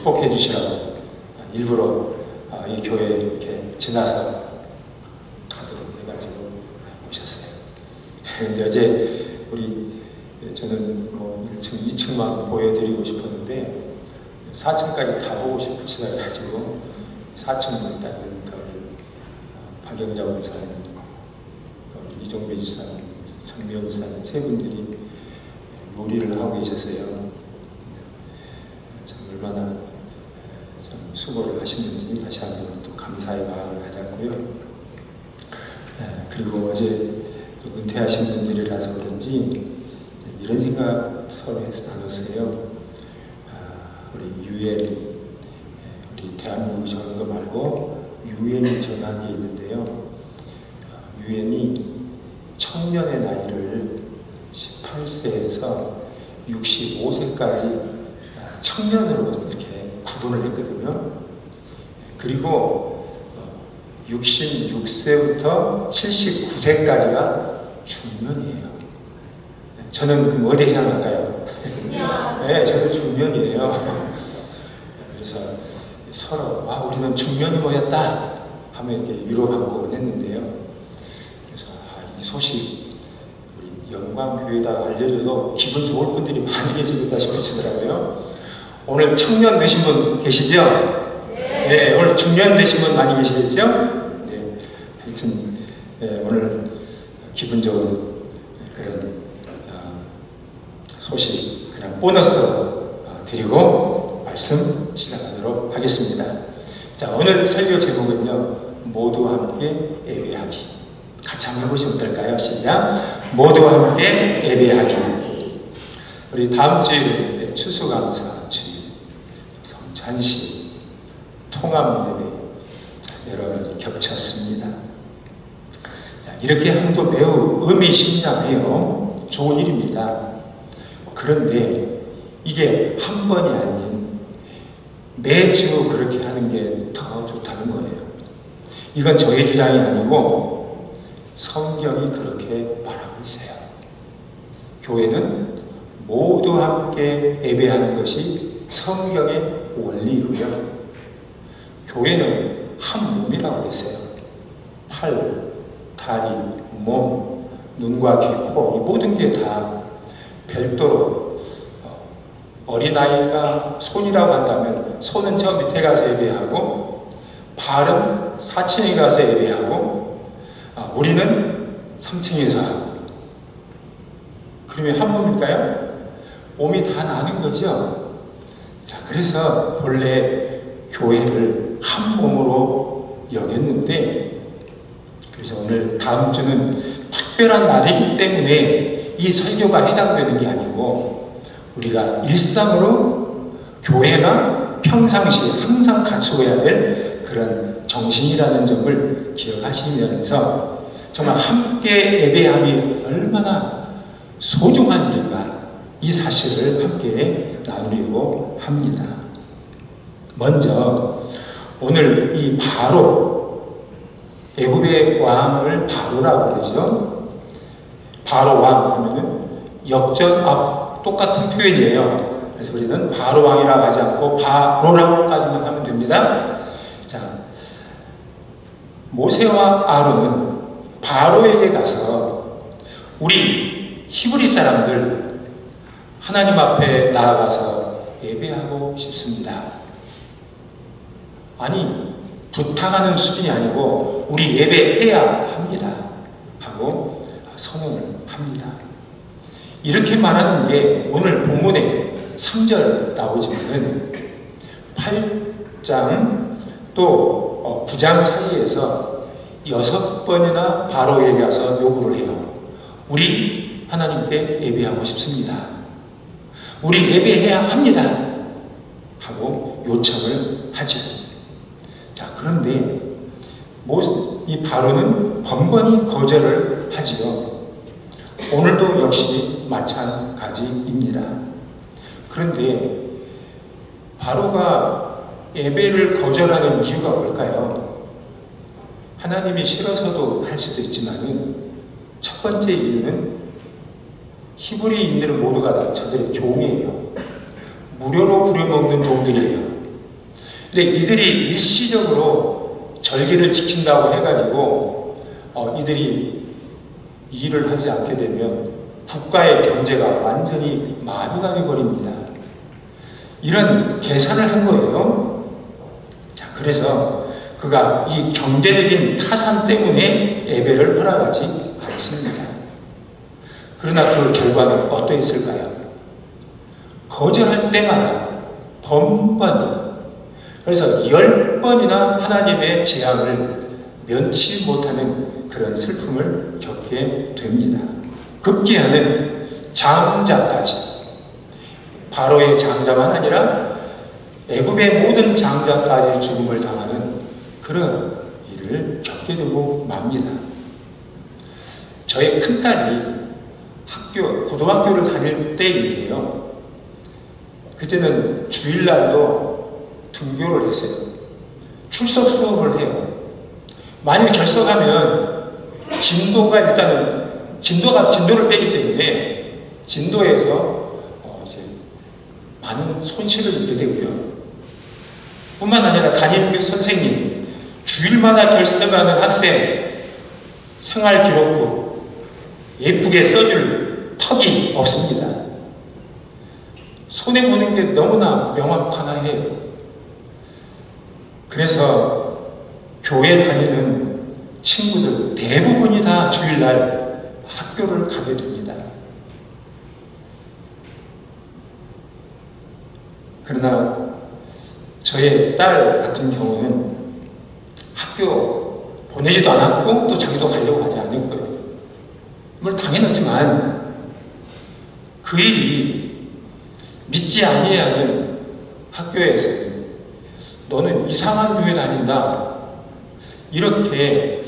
축복해 주시라고 일부러 이 교회에 이렇게 지나서 가도록 해가지고 오셨어요. 근데 어제 저는 1층, 2층만 보여드리고 싶었는데 4층까지 다 보고 싶으시다 해가지고 4층으로 일단 박영자 목사님, 이종배 지사님, 정미영 목사님 세 분들이 놀이를 하고 계셨어요. 참 얼마나 참 수고를 하시는지 다시 한번 또 감사의 마음을 가졌고요. 그리고 어제 또 은퇴하신 분들이라서 그런지 이런 생각 서로 해서 나눴어요. 우리 유엔, 우리 대한민국이 정한 거 말고 유엔이 정한 게 있는데요. 유엔이 청년의 나이를 18세에서 65세까지 청년으로 이렇게 구분을 했거든요. 그리고 66세부터 79세까지가 중년이에요. 저는 그럼 어디에 해당할까요? 네, 저도 중년이에요. 그래서 서로 우리는 중년이 모였다 하면 이렇게 위로받고 했는데요. 그래서 이 소식 우리 영광교회에다 알려줘도 기분 좋을 분들이 많이 계시겠다 싶으시더라고요. 오늘 청년 되신 분 계시죠? 네, 오늘 중년 되신 분 많이 계시겠죠? 네, 하여튼 오늘 기분 좋은 그런 소식 그냥 보너스로 드리고 말씀 시작하도록 하겠습니다. 자, 오늘 설교 제목은요, 모두와 함께 예배하기. 같이 한번 해보시면 어떨까요? 시작. 모두와 함께 예배하기. 우리 다음 주에 추수감사 주일, 성찬식, 통합 예배 여러 가지 겹쳤습니다. 자, 이렇게 하는 거 매우 의미심장해요. 좋은 일입니다. 그런데 이게 한 번이 아닌 매주 그렇게 하는 게 더 좋다는 거예요. 이건 저의 주장이 아니고 성경이 그렇게 말하고 있어요. 교회는 모두 함께 예배하는 것이 성경의 원리이고요. 교회는 한 몸이라고 했어요. 팔, 다리, 몸, 눈과 귀, 코, 이 모든 게 다 별도로 어린아이가 손이라고 한다면 손은 저 밑에 가서 예배하고 발은 4층에 가서 예배하고 우리는 3층에서 하고 그러면 한 몸일까요? 몸이 다 나는 거죠. 자, 그래서 본래 교회를 한 몸으로 여겼는데 그래서 오늘 다음 주는 특별한 날이기 때문에 이 설교가 해당되는 게 아니고 우리가 일상으로 교회가 평상시에 항상 갖추어야 될 그런 정신이라는 점을 기억하시면서 정말 함께 예배함이 얼마나 소중한 일인가 이 사실을 함께 나누려고 합니다. 먼저 오늘 이 바로 애굽의 왕을 바로라고 그러죠. 바로 왕 하면은 역전 앞 똑같은 표현이에요. 그래서 우리는 바로 왕이라고 하지 않고 바로라고까지만 하면 됩니다. 자, 모세와 아론은 바로에게 가서 우리 히브리 사람들 하나님 앞에 나아가서 예배하고 싶습니다. 아니, 부탁하는 수준이 아니고 우리 예배해야 합니다 하고 선언을 합니다. 이렇게 말하는 게 오늘 본문에 3절 나오지만은 8장 또 9장 사이에서 6번이나 바로에게 가서 요구를 해요. 우리 하나님께 예배하고 싶습니다. 우리 예배해야 합니다 하고 요청을 하죠. 자, 그런데 이 바로는 번번이 거절을 하지요. 오늘도 역시 마찬가지입니다. 그런데 바로가 예배를 거절하는 이유가 뭘까요? 하나님이 싫어서도 할 수도 있지만 첫 번째 이유는 히브리인들은 모두가 다 저들의 종이에요. 무료로 부려먹는 종들이에요. 근데 이들이 일시적으로 절기를 지킨다고 해가지고 이들이 일을 하지 않게 되면 국가의 경제가 완전히 마비가 되어버립니다. 이런 계산을 한 거예요. 자, 그래서 그가 이 경제적인 타산 때문에 예배를 허락하지 않습니다. 그러나 그 결과는 어떠했을까요? 거절할 때마다 번번이, 그래서 10번이나 하나님의 재앙을 면치 못하는 그런 슬픔을 겪게 됩니다. 급기야는 장자까지, 바로의 장자만 아니라 애굽의 모든 장자까지 죽음을 당하는 그런 일을 겪게 되고 맙니다. 저의 큰딸이 고등학교를 다닐 때인데요. 그때는 주일날도 등교를 했어요. 출석 수업을 해요. 만일 결석하면 진도를 빼기 때문에 진도에서 이제 많은 손실을 입게 되고요. 뿐만 아니라 담임 선생님, 주일마다 결석하는 학생 생활기록부 예쁘게 써줄 턱이 없습니다. 손해보는 게 너무나 명확하나 해요. 그래서 교회 다니는 친구들 대부분이 다 주일날 학교를 가게 됩니다. 그러나 저의 딸 같은 경우는 학교 보내지도 않았고 또 자기도 가려고 하지 않을 거예요. 물론 당연하지만 그 일이 믿지 아니하는 학교에서 너는 이상한 교회 다닌다, 이렇게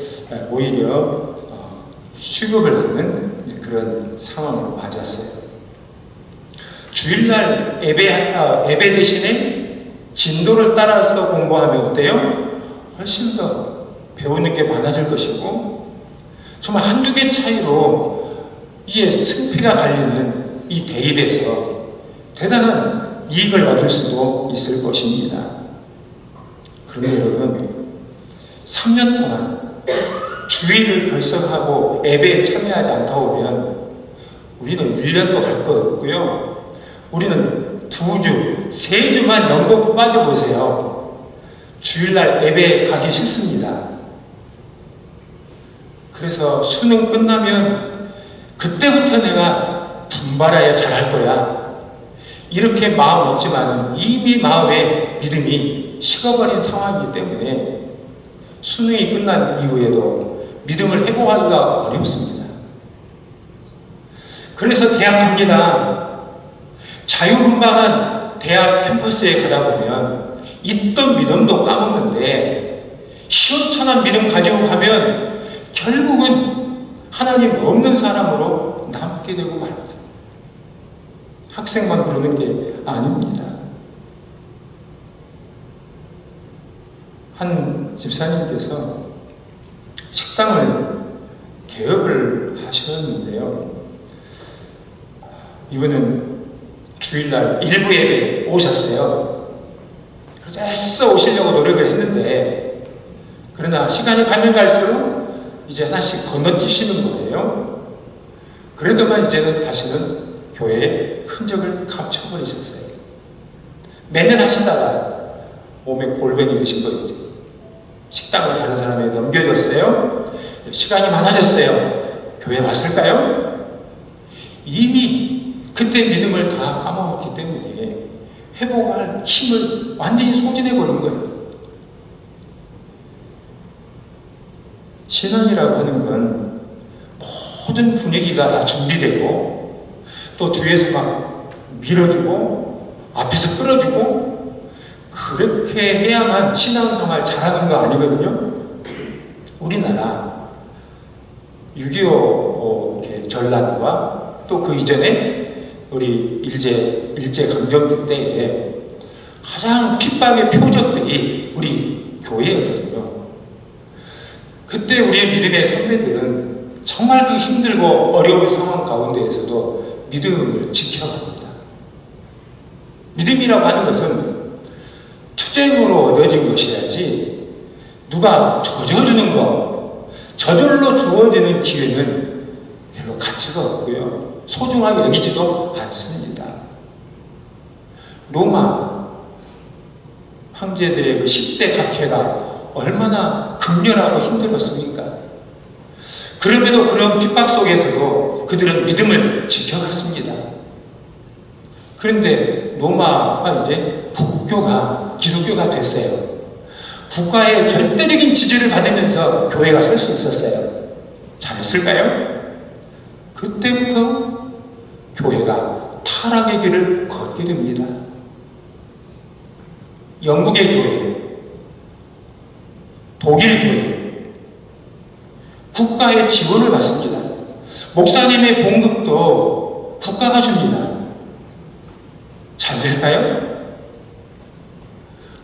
오히려 취급을 하는 그런 상황을 맞았어요. 주일날 예배 대신에 진도를 따라서 공부하면 어때요? 훨씬 더 배우는 게 많아질 것이고, 정말 한두 개 차이로 이에 승패가 갈리는 이 대입에서 대단한 이익을 얻을 수도 있을 것입니다. 그런데 여러분, 3년 동안 주일을 결석하고 예배에 참여하지 않다 보면 우리는 1년도 갈 거 없고요. 우리는 2주, 3주만 연거푸 빠져보세요. 주일날 예배에 가기 싫습니다. 그래서 수능 끝나면 그때부터 내가 분발하여 잘할 거야, 이렇게 마음 먹지만은 이미 마음에 믿음이 식어버린 상황이기 때문에 수능이 끝난 이후에도 믿음을 회복하기가 어렵습니다. 그래서 대학 갑니다. 자유분방한 대학 캠퍼스에 가다 보면 있던 믿음도 까먹는데 시원찮은 믿음 가지고 가면 결국은 하나님 없는 사람으로 남게 되고 말입니다. 학생만 그러는 게 아닙니다. 한 집사님께서 식당을 개업을 하셨는데요. 이분은 주일날 일부 예배에 오셨어요. 그래서 애써 오시려고 노력을 했는데, 그러나 시간이 가면 갈수록 이제 하나씩 건너뛰시는 거예요. 그래도만 이제는 다시는 교회에 흔적을 감춰버리셨어요. 매년 하시다가 몸에 골병이 드신 거이지. 식당을 다른 사람에게 넘겨줬어요. 시간이 많아졌어요. 교회 왔을까요? 이미 그때 믿음을 다 까먹었기 때문에 회복할 힘을 완전히 소진해버린 거예요. 신앙이라고 하는 건 모든 분위기가 다 준비되고 또 뒤에서 막 밀어주고 앞에서 끌어주고 그렇게 해야만 신앙생활 잘하는 거 아니거든요. 우리나라 6.25 전란과 또 그 이전에 우리 일제강점기 때에 가장 핍박의 표적들이 우리 교회였거든요. 그때 우리의 믿음의 선배들은 정말 그 힘들고 어려운 상황 가운데에서도 믿음을 지켜갑니다. 믿음이라고 하는 것은 투쟁으로 얻어진 것이야지 누가 져주는 거, 저절로 주어지는 기회는 별로 가치가 없고요. 소중하게 여기지도 않습니다. 로마 황제들의 그 10대 박해가 얼마나 극렬하고 힘들었습니까? 그럼에도 그런 핍박 속에서도 그들은 믿음을 지켜갔습니다. 그런데 로마가 이제 국교가 기독교가 됐어요. 국가의 절대적인 지지를 받으면서 교회가 설 수 있었어요. 잘했을까요? 그때부터 교회가 타락의 길을 걷게 됩니다. 영국의 교회, 독일 교회, 국가의 지원을 받습니다. 목사님의 봉급도 국가가 줍니다. 잘 될까요?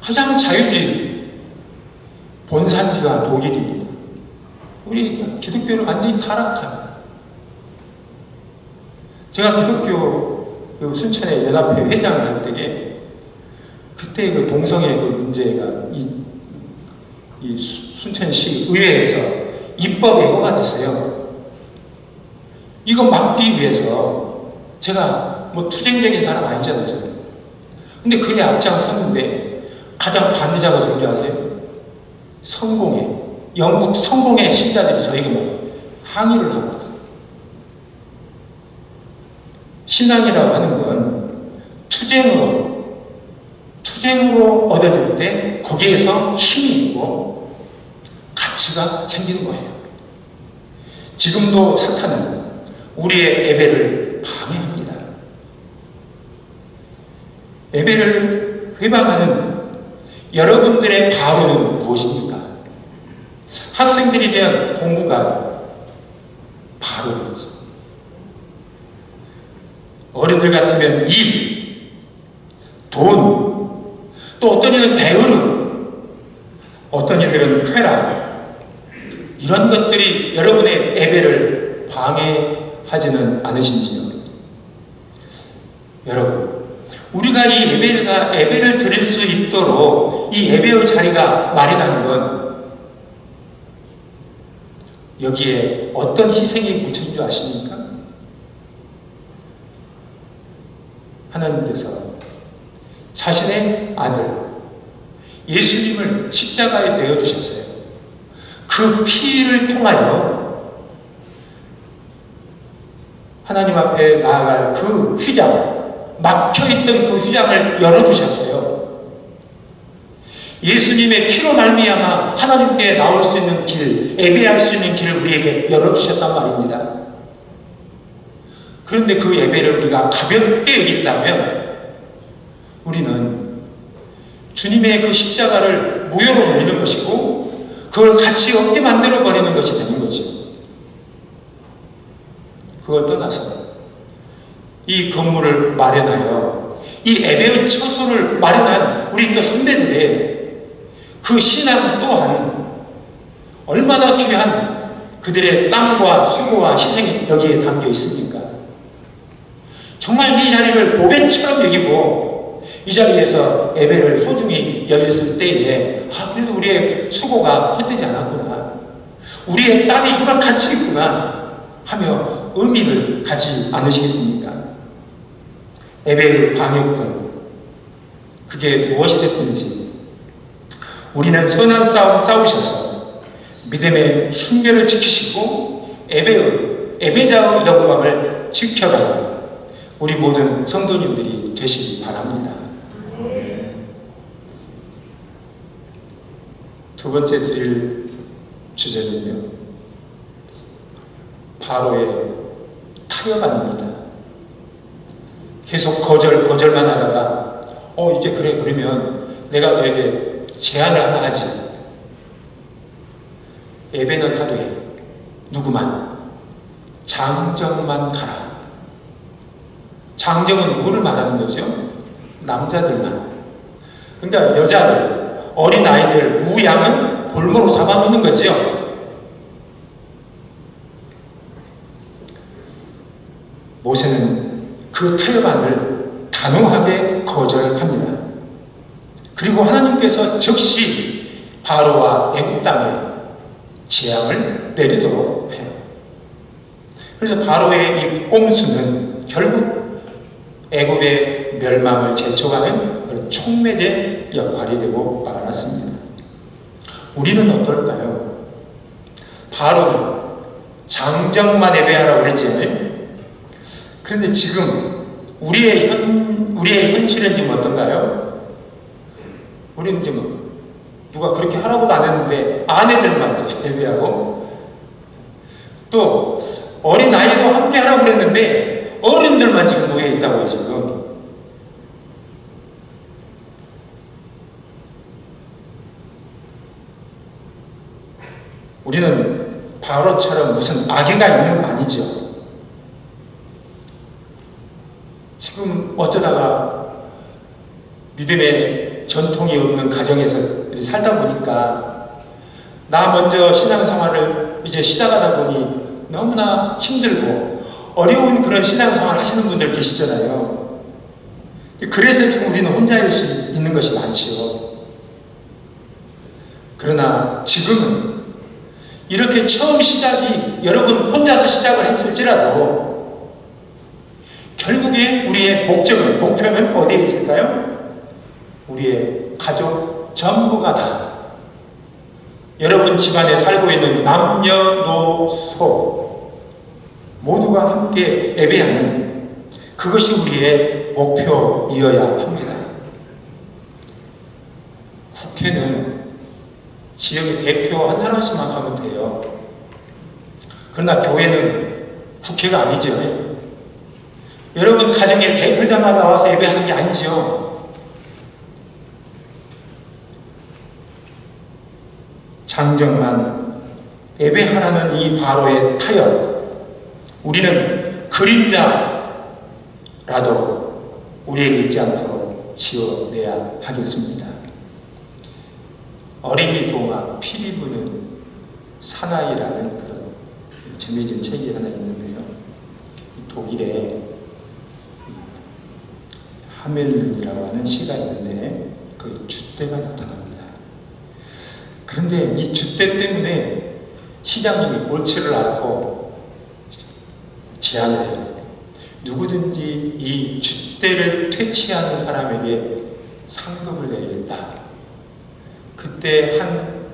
가장 자유주의 본산지가 독일입니다. 우리 기독교를 완전히 타락한. 제가 기독교 그 순천의 연합회 회장을 할 때에 그때 그 동성애 그 문제가 이 순천시 의회에서 입법 예고가 됐어요. 이거 막기 위해서 제가 뭐 투쟁적인 사람 아니잖아요. 저는. 근데 그에 앞장섰는데 가장 반대자가 누군지 아세요? 성공회, 영국 성공회 신자들이 저에게 막 항의를 하고 있어요. 신앙이라고 하는 건 투쟁으로 얻어질 때 거기에서 힘이 있고 가치가 생기는 거예요. 지금도 사탄은 우리의 예배를 방해합니다. 예배를 회방하는 여러분들의 바로는 무엇입니까? 학생들이면 공부가 바로이지. 어른들 같으면 일, 돈, 또 어떤 이들은 게으름, 어떤 이들은 쾌락, 이런 것들이 여러분의 예배를 방해하지는 않으신지요? 여러분, 우리가 이 예배를 드릴 수 있도록 이 예배의 자리가 마련한 건 여기에 어떤 희생이 묻혀진 줄 아십니까? 하나님께서 자신의 아들 예수님을 십자가에 내어주셨어요. 그 피를 통하여 하나님 앞에 나아갈 그 휘장, 막혀있던 그 휘장을 열어주셨어요. 예수님의 피로 말미암아 하나님께 나올 수 있는 길, 예배할 수 있는 길을 우리에게 열어주셨단 말입니다. 그런데 그 예배를 우리가 가볍게 여긴다면 우리는 주님의 그 십자가를 무효로 몰리는 것이고 그걸 가치 없게 만들어버리는 것이 되는 거죠. 그걸 떠나서 이 건물을 마련하여 이 예배의 처소를 마련한 우리 또 선배들의 그 신앙 또한 얼마나 귀한 그들의 땀과 수고와 희생이 여기에 담겨 있습니까? 정말 이 자리를 보배처럼 여기고 이 자리에서 예배를 소중히 여겼을 때에 그래도 우리의 수고가 헛되지 않았구나, 우리의 땀이 정말 가치 있구나 하며 의미를 가지 않으시겠습니까? 예배의 방역등 그게 무엇이 됐든지 우리는 선한 싸움 싸우셔서 믿음의 순결을 지키시고 예배자의 영광을 지켜가는 우리 모든 성도님들이 되시기 바랍니다. 두 번째 드릴 주제는요, 바로의 타협안입니다. 계속 거절만 하다가 이제 그래, 그러면 내가 너에게 제안을 하나 하지. 예배는 하되 누구만 장정만 가라. 장정은 누구를 말하는 거죠? 남자들만. 그러니까 여자들, 어린아이들, 우양은 볼모로 잡아놓는 거죠. 모세는 그 타협안을 단호하게 거절합니다. 그리고 하나님께서 즉시 바로와 애굽 땅에 재앙을 내리도록 해요. 그래서 바로의 이 꼼수는 결국 애굽의 멸망을 재촉하는 그런 촉매제 역할이 되고 말았습니다. 우리는 어떨까요? 바로는 장정만 예배하라고 그랬잖아요. 그런데 지금 우리의 현실은 지금 어떤가요? 우리는 지금 누가 그렇게 하라고도 안 했는데 아내들만 예배하고, 또 어린 아이도 함께 하라고 그랬는데 어른들만 지금 모여 있다고요. 지금 우리는 바로처럼 무슨 악의가 있는 거 아니죠. 지금 어쩌다가 믿음의 전통이 없는 가정에서 살다 보니까 나 먼저 신앙생활을 이제 시작하다 보니 너무나 힘들고 어려운 그런 신앙생활 하시는 분들 계시잖아요. 그래서 지금 우리는 혼자일 수 있는 것이 많지요. 그러나 지금은 이렇게 처음 시작이 여러분 혼자서 시작을 했을지라도 결국에 우리의 목표는 어디에 있을까요? 우리의 가족 전부가 다, 여러분 집안에 살고 있는 남녀노소 모두가 함께 예배하는 그것이 우리의 목표이어야 합니다. 국회는 지역의 대표 한 사람씩만 하면 돼요. 그러나 교회는 국회가 아니죠. 여러분 가정의 대표자만 나와서 예배하는 게 아니죠. 장정만 예배하라는 이 바로의 타협, 우리는 그림자라도 우리에게 있지 않도록 지어내야 하겠습니다. 어린이 동화 피리 부는 사나이라는 그런 재미진 책이 하나 있는데요. 독일의 하멜른이라고 하는 시가 있는데 그 줏대가 나타납니다. 그런데 이 줏대 때문에 시장님이 골치를 앓고 제안을 해요. 누구든지 이 줏대를 퇴치하는 사람에게 상금을 내리겠다. 그때 한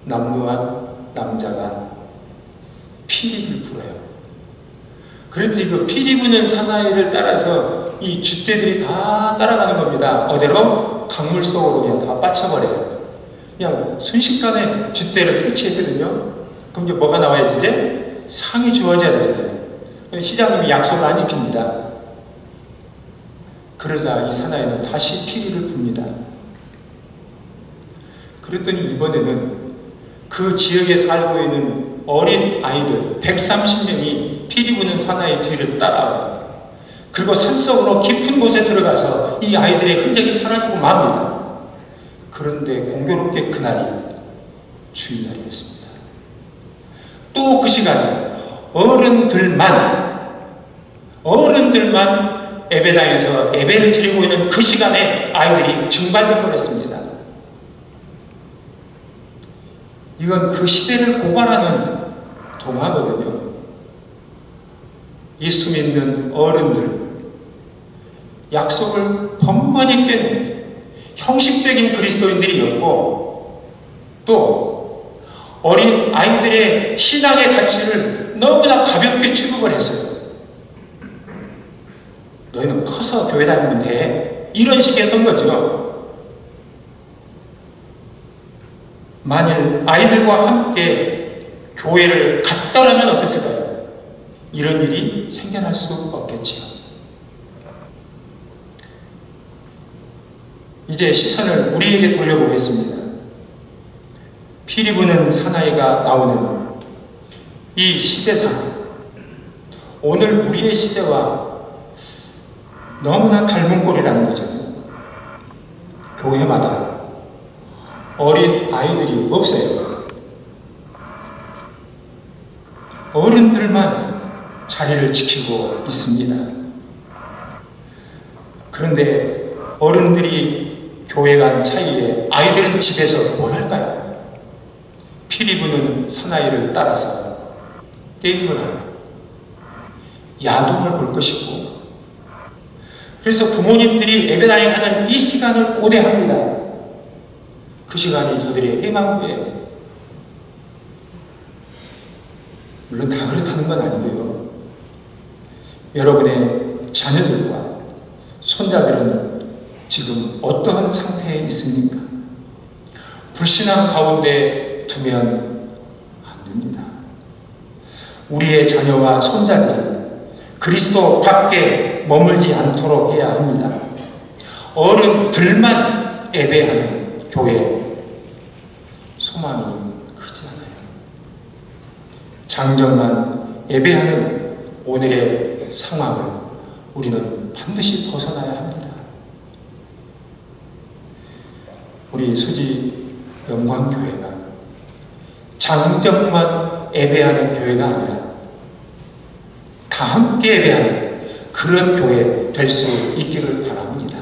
남루한 남자가 피리를 불어요. 그런데 그 피리 부는 사나이를 따라서 이 줏대들이 다 따라가는 겁니다. 어디로? 강물 속으로 그냥 다 빠쳐버려요. 그냥 순식간에 줏대를 퇴치했거든요. 그럼 이제 뭐가 나와야지? 이제 상이 주어져야 되잖아요. 시장님이 약속을 안 지킵니다. 그러자 이 사나이는 다시 피리를 붑니다. 그랬더니 이번에는 그 지역에 살고 있는 어린 아이들 130명이 피리 부는 사나이 뒤를 따라와요. 그리고 산속으로 깊은 곳에 들어가서 이 아이들의 흔적이 사라지고 맙니다. 그런데 공교롭게 그날이 주일날이었습니다. 또 그 시간에 어른들만 예배당에서 예배를 드리고 있는 그 시간에 아이들이 증발돼 버렸습니다. 이건 그 시대를 고발하는 동화거든요. 예수 믿는 어른들, 약속을 번번이 깨는 형식적인 그리스도인들이었고, 또 어린 아이들의 신앙의 가치를 너무나 가볍게 취급을 했어요. 너희는 커서 교회 다니면 돼. 이런 식이었던 거죠. 만일 아이들과 함께 교회를 갔다라면 어땠을까요? 이런 일이 생겨날 수 없겠지요. 이제 시선을 우리에게 돌려보겠습니다. 피리 부는 사나이가 나오는 이 시대상, 오늘 우리의 시대와 너무나 닮은 꼴이라는 거죠. 교회마다 어린 아이들이 없어요. 어른들만 자리를 지키고 있습니다. 그런데 어른들이 교회 간 사이에 아이들은 집에서 뭘 할까요? 피리 부는 사나이를 따라서 게임을 하고 야동을 볼 것이고, 그래서 부모님들이 예배당에 가는 이 시간을 고대합니다. 그 시간이 저들의 해망구예요. 물론 다 그렇다는 건 아니고요. 여러분의 자녀들과 손자들은 지금 어떠한 상태에 있습니까? 불신앙 가운데 두면 안 됩니다. 우리의 자녀와 손자들이 그리스도 밖에 머물지 않도록 해야 합니다. 어른들만 예배하는 교회, 소망이 크지 않아요. 장정만 예배하는 오늘의 상황을 우리는 반드시 벗어나야 합니다. 우리 수지 영광교회가 장정만 예배하는 교회가 아니라 다 함께 예배하는 그런 교회 될 수 있기를 바랍니다.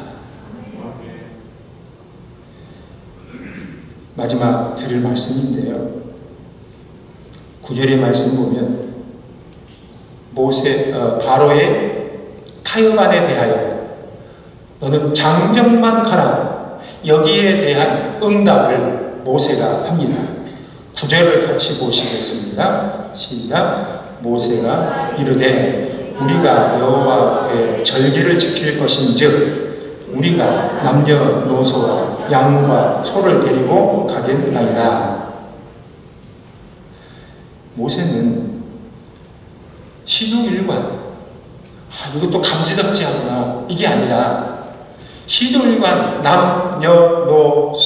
마지막 드릴 말씀인데요. 9절의 말씀 보면 바로의 타협안에 대하여 너는 장정만 가라, 여기에 대한 응답을 모세가 합니다. 9절을 같이 보시겠습니다. 시작. 모세가 이르되 우리가 여호와 앞에 절기를 지킬 것인즉 우리가 남녀노소와 양과 소를 데리고 가겠나이다. 모세는 시도일관, 이것도 감지덕지하구나, 이게 아니라 시도일관 남녀노소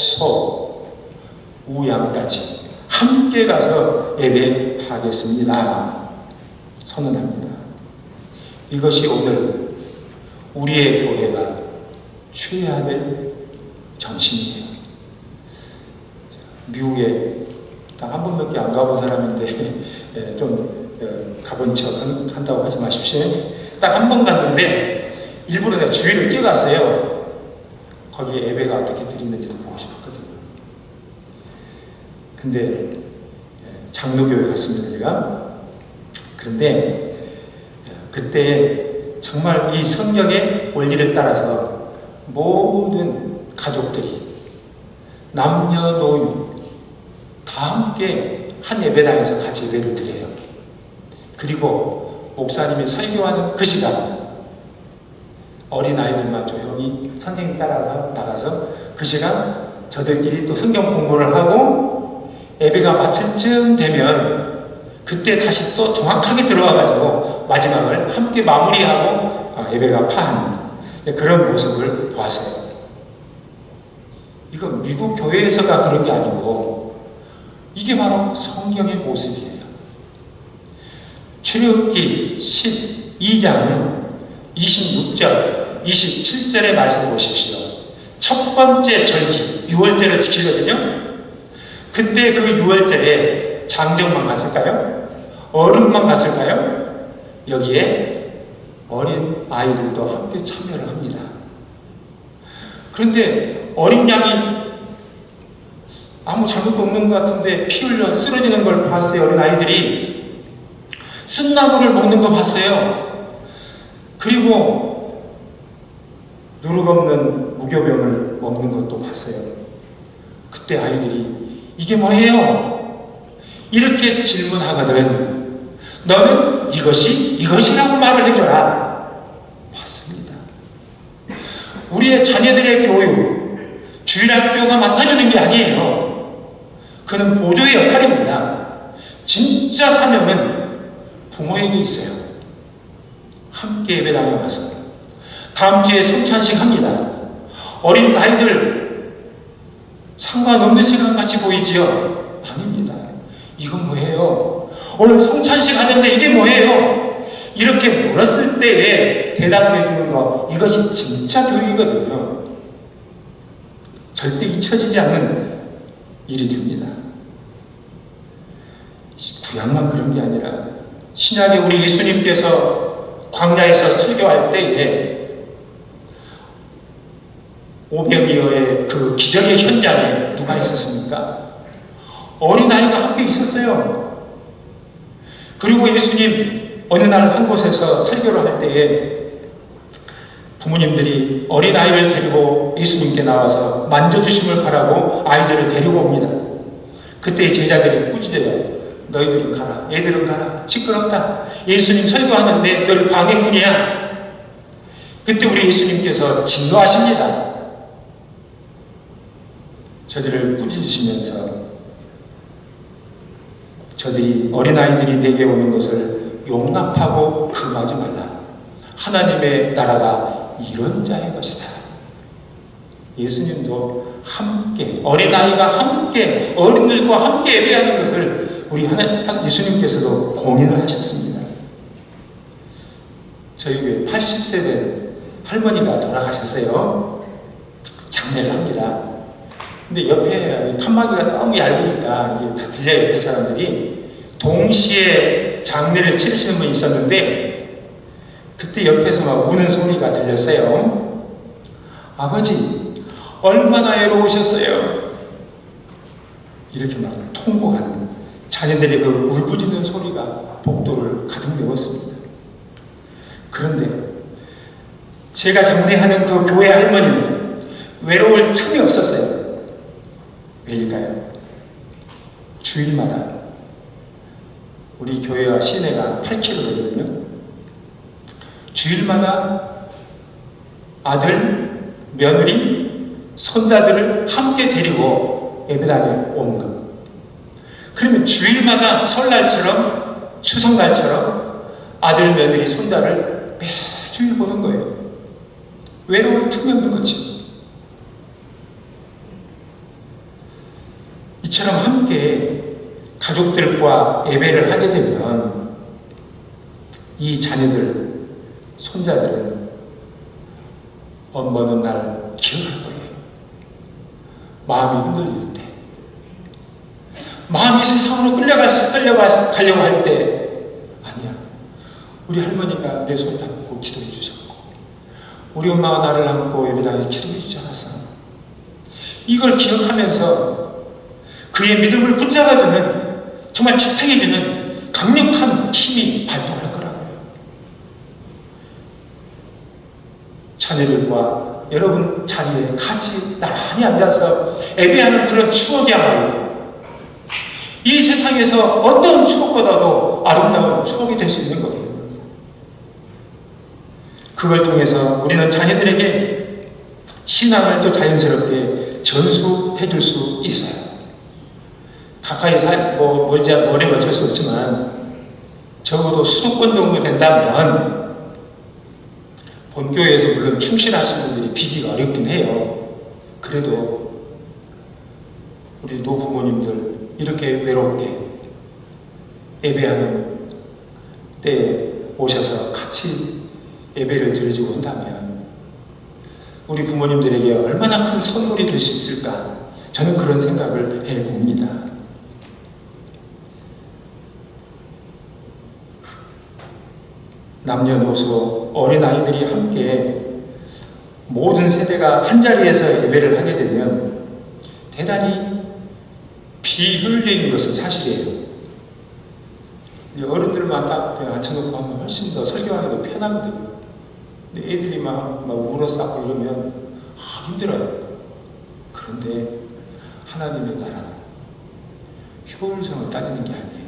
우양까지 함께 가서 예배하겠습니다. 선언합니다. 이것이 오늘 우리의 교회가 취해야 될 정신이에요. 미국에 딱 한 번밖에 안 가본 사람인데 좀 가본 척 한다고 하지 마십시오. 딱 한 번 갔는데 일부러 내가 주위를 뛰어갔어요. 거기에 예배가 어떻게 드리는지도 보고 싶었거든요. 근데 장로교회 갔습니다, 제가. 그런데 그때 정말 이 성경의 원리를 따라서 모든 가족들이 남녀노유 다 함께 한 예배당에서 같이 예배를 드려요. 그리고 목사님이 설교하는 그 시간 어린아이들만 조용히 선생님 따라서 나가서 그 시간 저들끼리 또 성경 공부를 하고 예배가 마칠 쯤 되면 그때 다시 또 정확하게 들어와가지고 마지막을 함께 마무리하고 예배가 파하는 그런 모습을 보았어요. 이건 미국 교회에서가 그런 게 아니고 이게 바로 성경의 모습이에요. 출애굽기 12장 26절 27절의 말씀 보십시오. 첫 번째 절기 유월절을 지키거든요. 그때 그 유월절에 장정만 갔을까요? 어른만 갔을까요? 여기에 어린 아이들도 함께 참여를 합니다. 그런데 어린 양이 아무 잘못도 없는 것 같은데 피 흘려 쓰러지는 걸 봤어요. 어린 아이들이 쓴나물을 먹는 거 봤어요. 그리고 누룩 없는 무교병을 먹는 것도 봤어요. 그때 아이들이 이게 뭐예요? 이렇게 질문하거든. 너는 이것이라고 말을 해줘라. 맞습니다. 우리의 자녀들의 교육, 주일학교가 맡아주는 게 아니에요. 그는 보조의 역할입니다. 진짜 사명은 부모에게 있어요. 함께 예배당에 와서 다음 주에 성찬식 합니다. 어린 아이들 상관없는 시간 같이 보이지요? 아닙니다. 이건 뭐예요? 오늘 성찬식 하는데 이게 뭐예요? 이렇게 물었을 때에 대답해 주는 거, 이것이 진짜 교육이거든요. 절대 잊혀지지 않는 일이 됩니다. 구약만 그런 게 아니라 신약에 우리 예수님께서 광야에서 설교할 때에 오병이어의 그 기적의 현장에 누가 있었습니까? 어린아이가 함께 있었어요. 그리고 예수님 어느 날 한 곳에서 설교를 할 때에 부모님들이 어린아이를 데리고 예수님께 나와서 만져주심을 바라고 아이들을 데리고 옵니다. 그때 제자들이 꾸짖어요. 너희들은 가라. 애들은 가라. 시끄럽다. 예수님 설교하는데 널 방해꾼이야. 그때 우리 예수님께서 진노하십니다. 저들을 꾸짖으시면서 저들이 어린아이들이 내게 오는 것을 용납하고 금하지 말라. 하나님의 나라가 이런 자의 것이다. 예수님도 함께, 어린아이가 함께, 어른들과 함께 예배하는 것을 우리 예수님께서도 공인을 하셨습니다. 저희 교회 80세 된 할머니가 돌아가셨어요. 장례를 합니다. 근데 옆에 칸막이가 너무 얇으니까 이게 다 들려요. 옆에 사람들이. 동시에 장례를 치르시는 분이 있었는데 그때 옆에서 막 우는 소리가 들렸어요. 아버지 얼마나 애로우셨어요. 이렇게 막 통곡하는 자녀들의 그 울부짖는 소리가 복도를 가득 메웠습니다. 그런데 제가 장례하는 그 교회 할머니는 외로울 틈이 없었어요. 왜일까요? 주일마다 우리 교회와 시내가 8km 되거든요. 주일마다 아들, 며느리, 손자들을 함께 데리고 예배당에 오는 겁니다. 그러면 주일마다 설날처럼 추석날처럼 아들, 며느리, 손자를 매주일 보는 거예요. 외로울 틈이 없는 거지. 이처럼 함께 가족들과 예배를 하게 되면 이 자녀들, 손자들은 먼 날 기억할 거예요. 마음이 흔들릴 때, 마음이 세상으로 가려고 할 때, 아니야. 우리 할머니가 내 손 잡고 기도해 주셨고, 우리 엄마가 나를 안고 예배당에서 기도해 주지 않았어. 이걸 기억하면서 그의 믿음을 붙잡아주는, 정말 지탱해주는 강력한 힘이 발동할 거라고요. 자녀들과 여러분 자리에 같이 나란히 앉아서 예배하는 그런 추억이야말로 이 세상에서 어떤 추억보다도 아름다운 추억이 될 수 있는 거예요. 그걸 통해서 우리는 자녀들에게 신앙을 또 자연스럽게 전수해 줄 수 있어요. 가까이 멀면 어쩔 수 없지만 적어도 수도권 정도 된다면 본교회에서 물론 충실하신 분들이 비기가 어렵긴 해요. 그래도 우리 노부모님들 이렇게 외롭게 예배하는 때에 오셔서 같이 예배를 드리고 온다면 우리 부모님들에게 얼마나 큰 선물이 될 수 있을까? 저는 그런 생각을 해봅니다. 남녀노소 어린아이들이 함께 모든 세대가 한자리에서 예배를 하게 되면 대단히 비효율적인 것은 사실이에요. 어른들만 딱 앉혀놓고 하면 훨씬 더 설교하기도 편하거든요. 근데 애들이 막 울어 싸고 이러면 힘들어요. 그런데 하나님의 나라는 효율성을 따지는 게 아니에요.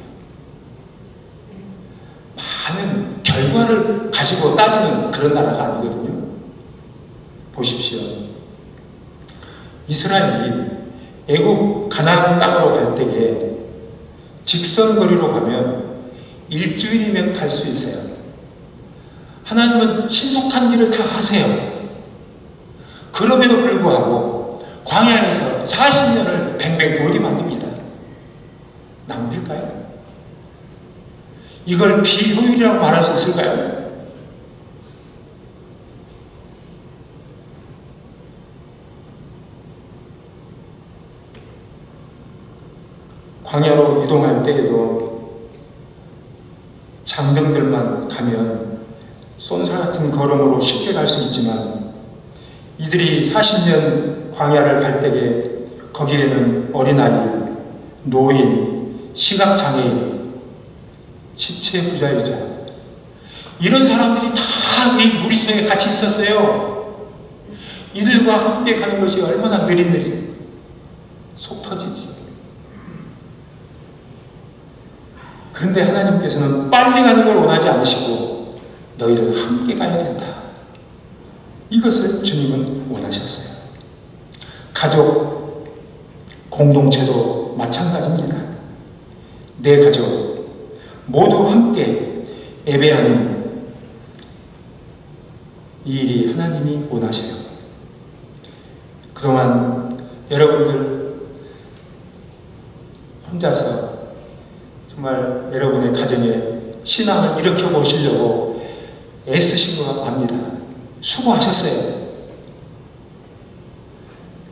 많은 결과를 가지고 따지는 그런 나라가 아니거든요. 보십시오. 이스라엘이 애국 가나안 땅으로 갈 때에 직선거리로 가면 일주일이면 갈 수 있어요. 하나님은 신속한 길을 다 하세요. 그럼에도 불구하고 광야에서 40년을 뱅뱅 돌게 만듭니다. 낭비일까요? 이걸 비효율이라고 말할 수 있을까요? 광야로 이동할 때에도 장정들만 가면 쏜살 같은 걸음으로 쉽게 갈 수 있지만 이들이 40년 광야를 갈 때에 거기에는 어린아이, 노인, 시각장애인, 지체 부자유자 이런 사람들이 다 이 무리 속에 같이 있었어요. 이들과 함께 가는 것이 얼마나 느릿느릿 속 터지지. 그런데 하나님께서는 빨리 가는 걸 원하지 않으시고 너희를 함께 가야 된다. 이것을 주님은 원하셨어요. 가족 공동체도 마찬가지입니다. 내 가족 모두 함께 예배하는 이 일이 하나님이 원하셔요. 그동안 여러분들 혼자서 정말 여러분의 가정에 신앙을 일으켜 보시려고 애쓰신 것 압니다. 수고하셨어요.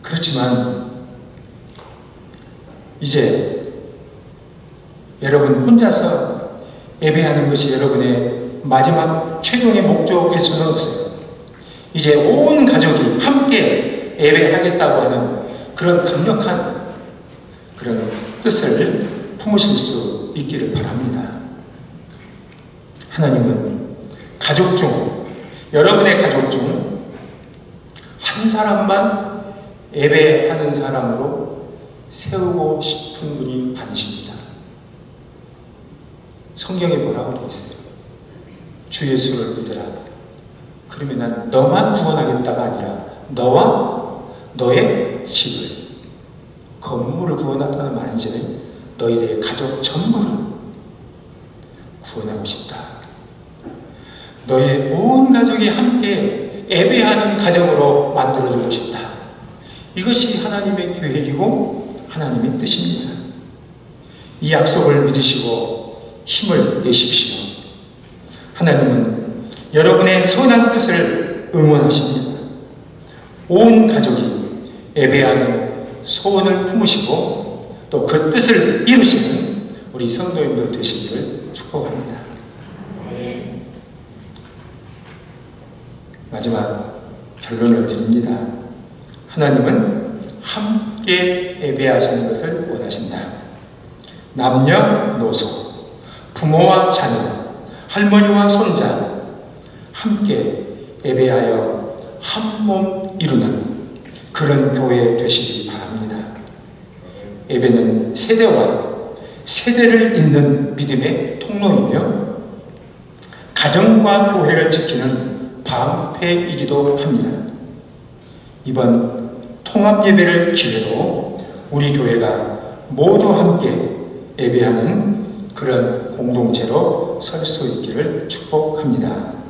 그렇지만 이제 여러분 혼자서 예배하는 것이 여러분의 마지막 최종의 목적일 수는 없어요. 이제 온 가족이 함께 예배하겠다고 하는 그런 강력한 그런 뜻을 품으실 수 있기를 바랍니다. 하나님은 가족 중, 여러분의 가족 중 한 사람만 예배하는 사람으로 세우고 싶은 분이 아니십니다. 성경에 뭐라고 되어 있어요? 주 예수를 믿으라. 그러면 난 너만 구원하겠다가 아니라 너와 너의 집을, 건물을 구원한다는 말인지 너희들의 가족 전부를 구원하고 싶다. 너의 온 가족이 함께 예배하는 가정으로 만들어주고 싶다. 이것이 하나님의 계획이고 하나님의 뜻입니다. 이 약속을 믿으시고 힘을 내십시오. 하나님은 여러분의 선한 뜻을 응원하십니다. 온 가족이 예배하는 소원을 품으시고 또 그 뜻을 이루시는 우리 성도님들 되시기를 축복합니다. 마지막 결론을 드립니다. 하나님은 함께 예배하시는 것을 원하신다. 남녀노소, 부모와 자녀, 할머니와 손자 함께 예배하여 한 몸 이루는 그런 교회 되시기 바랍니다. 예배는 세대와 세대를 잇는 믿음의 통로이며 가정과 교회를 지키는 방패이기도 합니다. 이번 통합 예배를 기회로 우리 교회가 모두 함께 예배하는 그런 공동체로 설 수 있기를 축복합니다.